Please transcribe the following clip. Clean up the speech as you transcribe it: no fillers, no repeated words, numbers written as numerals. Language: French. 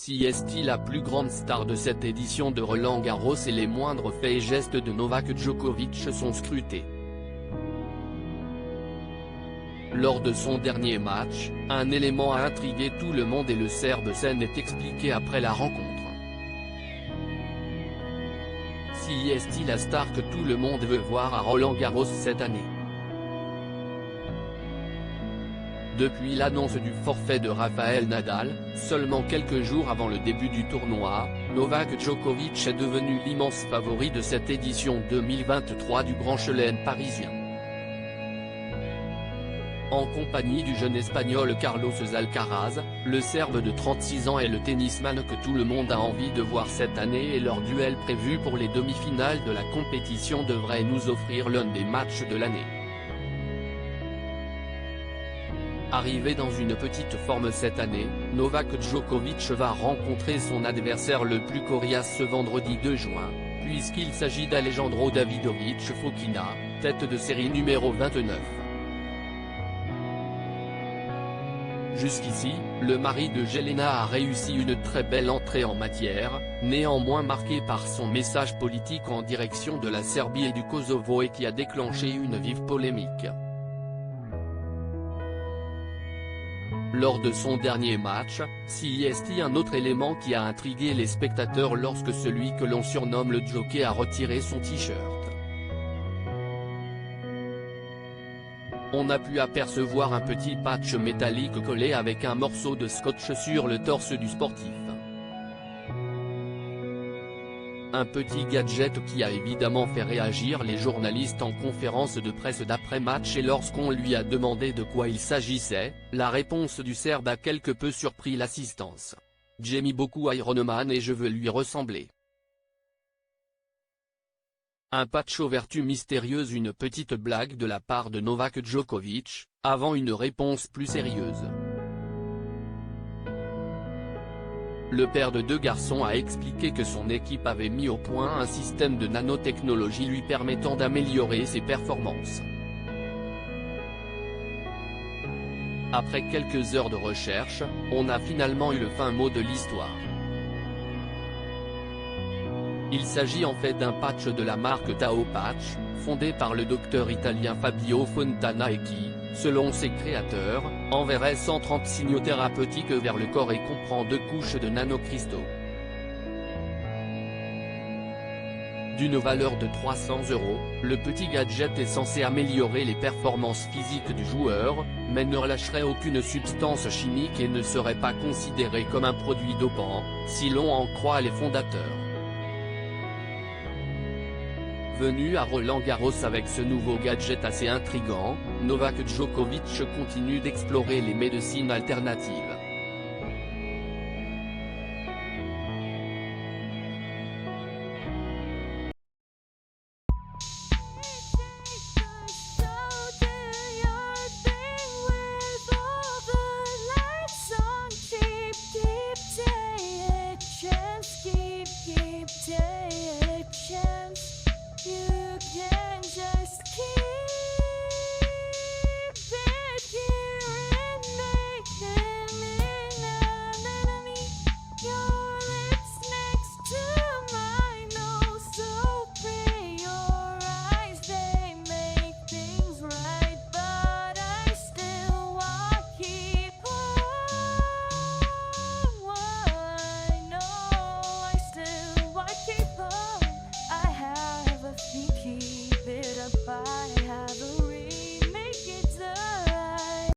Si est-il la plus grande star de cette édition de Roland-Garros et les moindres faits et gestes de Novak Djokovic sont scrutés. Lors de son dernier match, un élément a intrigué tout le monde et le Serbe s'en est expliqué après la rencontre. Si est-il la star que tout le monde veut voir à Roland-Garros cette année? Depuis l'annonce du forfait de Rafael Nadal, seulement quelques jours avant le début du tournoi, Novak Djokovic est devenu l'immense favori de cette édition 2023 du Grand Chelem parisien. En compagnie du jeune espagnol Carlos Alcaraz, le Serbe de 36 ans est le tennisman que tout le monde a envie de voir cette année et leur duel prévu pour les demi-finales de la compétition devrait nous offrir l'un des matchs de l'année. Arrivé dans une petite forme cette année, Novak Djokovic va rencontrer son adversaire le plus coriace ce vendredi 2 juin, puisqu'il s'agit d'Alejandro Davidovich Fokina, tête de série numéro 29. Jusqu'ici, le mari de Jelena a réussi une très belle entrée en matière, néanmoins marquée par son message politique en direction de la Serbie et du Kosovo et qui a déclenché une vive polémique. Lors de son dernier match, si est un autre élément qui a intrigué les spectateurs lorsque celui que l'on surnomme le Jockey a retiré son t-shirt. On a pu apercevoir un petit patch métallique collé avec un morceau de scotch sur le torse du sportif. Un petit gadget qui a évidemment fait réagir les journalistes en conférence de presse d'après-match et lorsqu'on lui a demandé de quoi il s'agissait, la réponse du Serbe a quelque peu surpris l'assistance. « J'aime beaucoup Iron Man et je veux lui ressembler. » Un patch aux vertus mystérieuses, une petite blague de la part de Novak Djokovic, avant une réponse plus sérieuse. Le père de deux garçons a expliqué que son équipe avait mis au point un système de nanotechnologie lui permettant d'améliorer ses performances. Après quelques heures de recherche, on a finalement eu le fin mot de l'histoire. Il s'agit en fait d'un patch de la marque Tao Patch, fondé par le docteur italien Fabio Fontana et qui, selon ses créateurs, enverrait 130 signaux thérapeutiques vers le corps et comprend 2 couches de nanocristaux. D'une valeur de 300 €, le petit gadget est censé améliorer les performances physiques du joueur, mais ne relâcherait aucune substance chimique et ne serait pas considéré comme un produit dopant, si l'on en croit les fondateurs. Venu à Roland-Garros avec ce nouveau gadget assez intrigant, Novak Djokovic continue d'explorer les médecines alternatives.